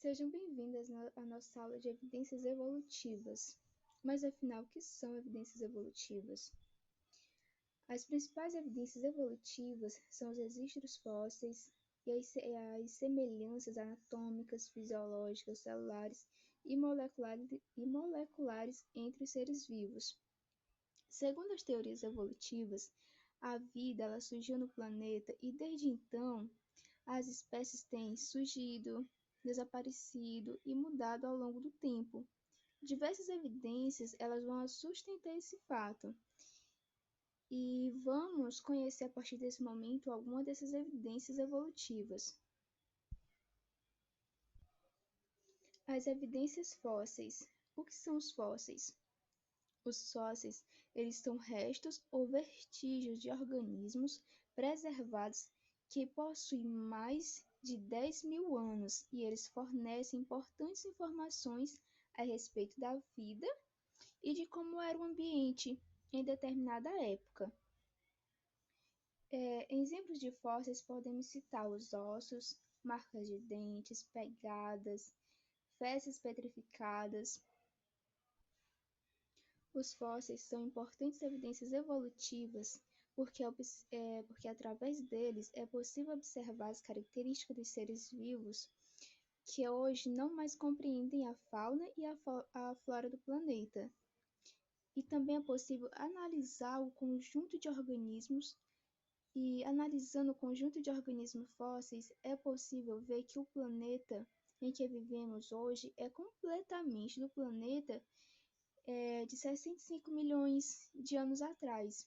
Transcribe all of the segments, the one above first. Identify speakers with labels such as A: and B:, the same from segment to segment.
A: Sejam bem-vindas à nossa aula de evidências evolutivas. Mas afinal, o que são evidências evolutivas? As principais evidências evolutivas são os registros fósseis e as semelhanças anatômicas, fisiológicas, celulares e moleculares entre os seres vivos. Segundo as teorias evolutivas, a vida ela surgiu no planeta e desde então as espécies têm surgido, desaparecido e mudado ao longo do tempo. Diversas evidências elas vão sustentar esse fato. E vamos conhecer a partir desse momento algumas dessas evidências evolutivas. As evidências fósseis. O que são os fósseis? Os fósseis, eles são restos ou vestígios de organismos preservados que possuem mais de 10.000 anos e eles fornecem importantes informações a respeito da vida e de como era o ambiente em determinada época. Exemplos de fósseis podemos citar os ossos, marcas de dentes, pegadas, fezes petrificadas. Os fósseis são importantes evidências evolutivas porque através deles é possível observar as características dos seres vivos que hoje não mais compreendem a fauna e a flora do planeta. E também é possível analisar o conjunto de organismos, e analisando o conjunto de organismos fósseis, é possível ver que o planeta em que vivemos hoje é completamente do planeta de 65 milhões de anos atrás.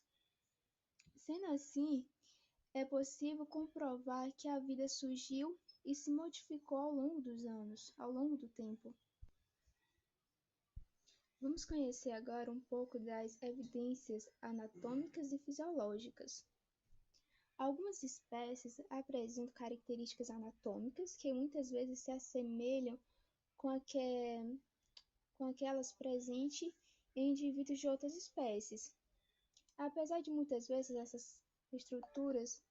A: Sendo assim, é possível comprovar que a vida surgiu e se modificou ao longo dos anos, ao longo do tempo. Vamos conhecer agora um pouco das evidências anatômicas e fisiológicas. Algumas espécies apresentam características anatômicas que muitas vezes se assemelham com aquelas presentes em indivíduos de outras espécies. Apesar de muitas vezes essas estruturas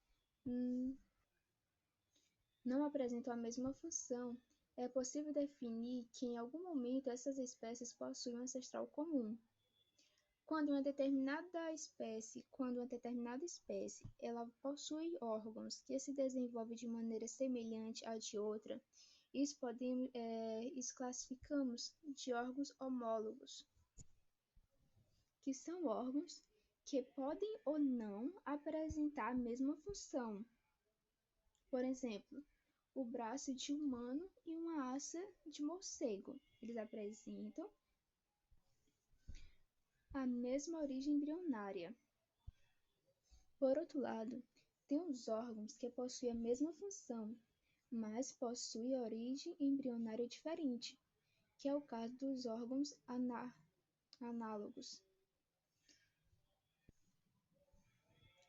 A: não apresentam a mesma função, é possível definir que em algum momento essas espécies possuem um ancestral comum. Quando uma determinada espécie ela possui órgãos que se desenvolvem de maneira semelhante à de outra, isso classificamos de órgãos homólogos, que são órgãos que podem ou não apresentar a mesma função. Por exemplo, o braço de humano e uma asa de morcego. Eles apresentam a mesma origem embrionária. Por outro lado, tem os órgãos que possuem a mesma função, mas possuem origem embrionária diferente, que é o caso dos órgãos análogos.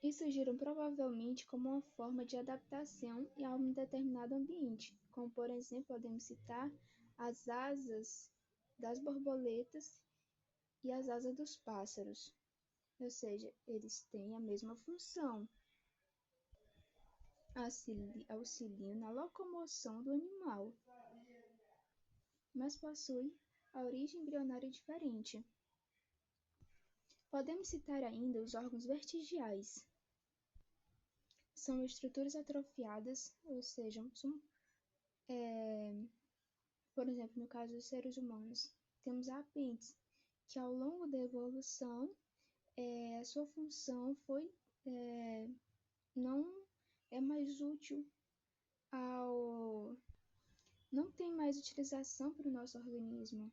A: E surgiram provavelmente como uma forma de adaptação a um determinado ambiente, como por exemplo podemos citar as asas das borboletas e as asas dos pássaros, ou seja, eles têm a mesma função, auxiliam na locomoção do animal, mas possuem a origem embrionária diferente. Podemos citar ainda os órgãos vestigiais. São estruturas atrofiadas, ou seja, por exemplo, no caso dos seres humanos, temos a apêndice, que ao longo da evolução, a sua função não é mais útil não tem mais utilização para o nosso organismo.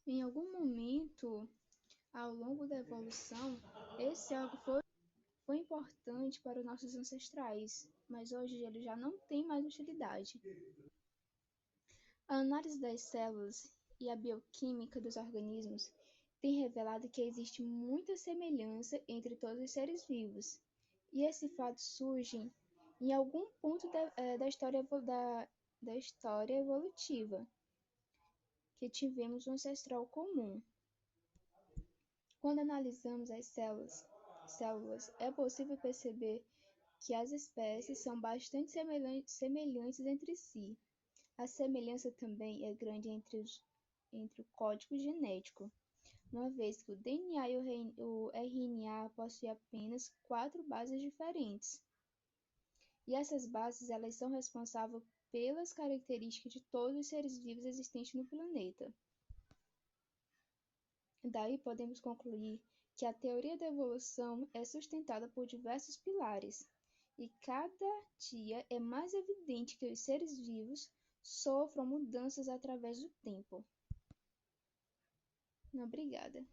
A: Em algum momento, ao longo da evolução, esse órgão foi importante para os nossos ancestrais, mas hoje ele já não tem mais utilidade. A análise das células e a bioquímica dos organismos tem revelado que existe muita semelhança entre todos os seres vivos, e esse fato surge em algum ponto da história evolutiva, que tivemos um ancestral comum. Quando analisamos as células, é possível perceber que as espécies são bastante semelhantes entre si. A semelhança também é grande entre o código genético, uma vez que o DNA e o RNA possuem apenas 4 bases diferentes. E essas bases elas são responsáveis pelas características de todos os seres vivos existentes no planeta. Daí podemos concluir que a teoria da evolução é sustentada por diversos pilares, e cada dia é mais evidente que os seres vivos sofram mudanças através do tempo. Obrigada.